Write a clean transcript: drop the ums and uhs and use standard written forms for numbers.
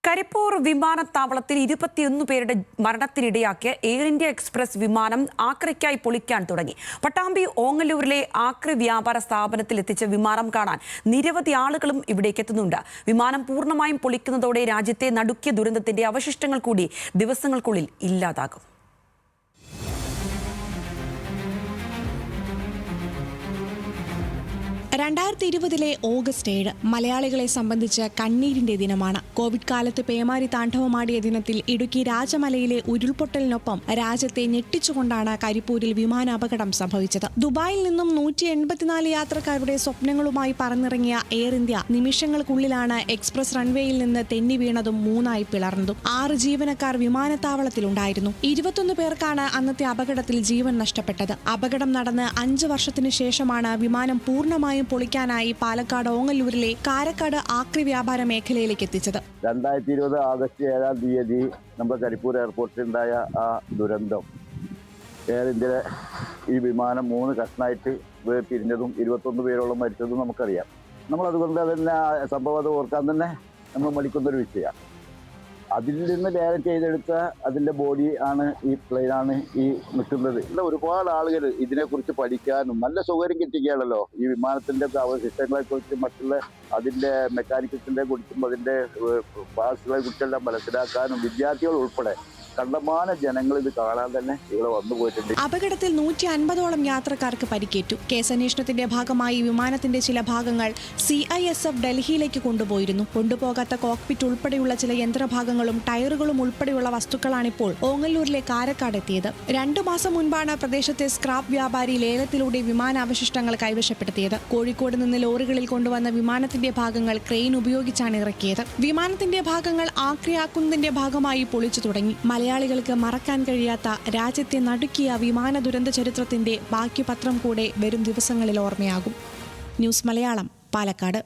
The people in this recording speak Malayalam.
കരിപ്പൂർ വിമാനത്താവളത്തിൽ 21 പേരുടെ മരണത്തിനിടയാക്കിയ എയർ ഇന്ത്യ എക്സ്പ്രസ് വിമാനം ആക്രയ്ക്കായി പൊളിക്കാൻ തുടങ്ങി. പട്ടാമ്പി ഓങ്ങല്ലൂരിലെ ആക്രി വ്യാപാര സ്ഥാപനത്തിൽ എത്തിച്ച വിമാനം കാണാൻ നിരവധി ആളുകളും ഇവിടേക്ക് എത്തുന്നുണ്ട്. വിമാനം പൂർണ്ണമായും പൊളിക്കുന്നതോടെ രാജ്യത്തെ നടുക്കിയ ദുരന്തത്തിന്റെ അവശിഷ്ടങ്ങൾ കൂടി ദിവസങ്ങൾക്കുള്ളിൽ ഇല്ലാതാകും. 2020 ഓഗസ്റ്റ് 7 മലയാളികളെ സംബന്ധിച്ച് കണ്ണീരിന്റെ ദിനമാണ്. കോവിഡ് കാലത്ത് പേമാരി താണ്ഡവമാടിയ ദിനത്തിൽ ഇടുക്കി രാജമലയിലെ ഉരുൾപൊട്ടലിനൊപ്പം രാജ്യത്തെ ഞെട്ടിച്ചുകൊണ്ടാണ് കരിപ്പൂരിൽ വിമാനാപകടം സംഭവിച്ചത്. ദുബായിൽ നിന്നും 184 യാത്രക്കാരുടെ സ്വപ്നങ്ങളുമായി പറന്നിറങ്ങിയ എയർ ഇന്ത്യ നിമിഷങ്ങൾക്കുള്ളിലാണ് എക്സ്പ്രസ് റൺവേയിൽ നിന്ന് തെന്നി വീണതും 3 പിളർന്നതും. 6 ജീവനക്കാർ വിമാനത്താവളത്തിലുണ്ടായിരുന്നു. 21 പേർക്കാണ് അന്നത്തെ അപകടത്തിൽ ജീവൻ നഷ്ടപ്പെട്ടത്. അപകടം നടന്ന് 5 വർഷത്തിനു ശേഷമാണ് വിമാനം പൂർണ്ണമായും പൊളിക്കാനായി പാലക്കാട് ഓങ്ങല്ലൂരിലെ കാരക്കാട് ആക്രി വ്യാപാര മേഖലയിലേക്ക് എത്തിച്ചത്. 2020 ആഗസ്റ്റ് 7 തീയതി നമ്മുടെ കരിപ്പൂർ എയർപോർട്ടിൽ ഉണ്ടായ ആ ദുരന്തം, എയർ ഇന്ത്യയിലെ ഈ വിമാനം 3 കഷ്ണമായിട്ട് വേർപിരിഞ്ഞതും 21 പേരോളം മരിച്ചതും നമുക്കറിയാം. നമ്മളതുകൊണ്ട് തന്നെ സംഭവം ഓർക്കാൻ തന്നെ നമ്മൾ മടിക്കുന്നൊരു വിഷയമാണ്. അതിൽ നിന്ന് ഡയറക്റ്റ് ചെയ്തെടുത്ത അതിൻ്റെ ബോഡി ആണ് ഈ പ്ലെയിനാണ് ഈ നിൽക്കുന്നത്. ഇവിടെ ഒരുപാട് ആളുകൾ ഇതിനെക്കുറിച്ച് പഠിക്കാനും നല്ല സൗകര്യം കിട്ടുകയാണല്ലോ. ഈ വിമാനത്തിൻ്റെ അവശിഷ്ടങ്ങളെക്കുറിച്ച് മറ്റുള്ള അതിൻ്റെ മെക്കാനിക്കൽസിനെ കുറിച്ചും അതിൻ്റെ പാർട്സുകളെ കുറിച്ചെല്ലാം മനസ്സിലാക്കാനും വിദ്യാർത്ഥികൾ ഉൾപ്പെടെ കണ്ടമാന ജനങ്ങൾ ഇത് കാണാൻ തന്നെ ഇവിടെ വന്നു പോയിട്ടുണ്ട്. അപകടത്തിൽ 150ഓളം യാത്രക്കാർക്ക് പരിക്കേറ്റു. കേസന്വേഷണത്തിന്റെ ഭാഗമായി വിമാനത്തിന്റെ ചില ഭാഗങ്ങൾ CISF ഡൽഹിയിലേക്ക് കൊണ്ടുപോയിരുന്നു. കൊണ്ടുപോകാത്ത കോക്പിറ്റ് ഉൾപ്പെടെയുള്ള ചില യന്ത്രഭാഗങ്ങളും ടയറുകളും ഉൾപ്പെടെയുള്ള വസ്തുക്കളാണിപ്പോൾ ഓങ്ങല്ലൂരിലെ കാരക്കാട് എത്തിയത്. 2 മാസം മുൻപാണ് പ്രദേശത്തെ സ്ക്രാപ്പ് വ്യാപാരി ലേലത്തിലൂടെ വിമാനാവശിഷ്ടങ്ങൾ കൈവശപ്പെടുത്തിയത്. കോഴിക്കോട് നിന്ന് ലോറികളിൽ കൊണ്ടുവന്ന വിമാനത്തിന്റെ ഭാഗങ്ങൾ ക്രെയിൻ ഉപയോഗിച്ചാണ് ഇറക്കിയത്. വിമാനത്തിന്റെ ഭാഗങ്ങൾ ആക്രിയാക്കുന്നതിന്റെ ഭാഗമായി പൊളിച്ചു തുടങ്ങി. മലയാളികൾക്ക് മറക്കാൻ കഴിയാത്ത രാജ്യത്തെ നടുക്കിയ വിമാന ദുരന്ത ചരിത്രത്തിന്റെ ബാക്കി പത്രം കൂടെ വരും ദിവസങ്ങളിൽ ഓർമ്മയാകും. ന്യൂസ് മലയാളം, പാലക്കാട്.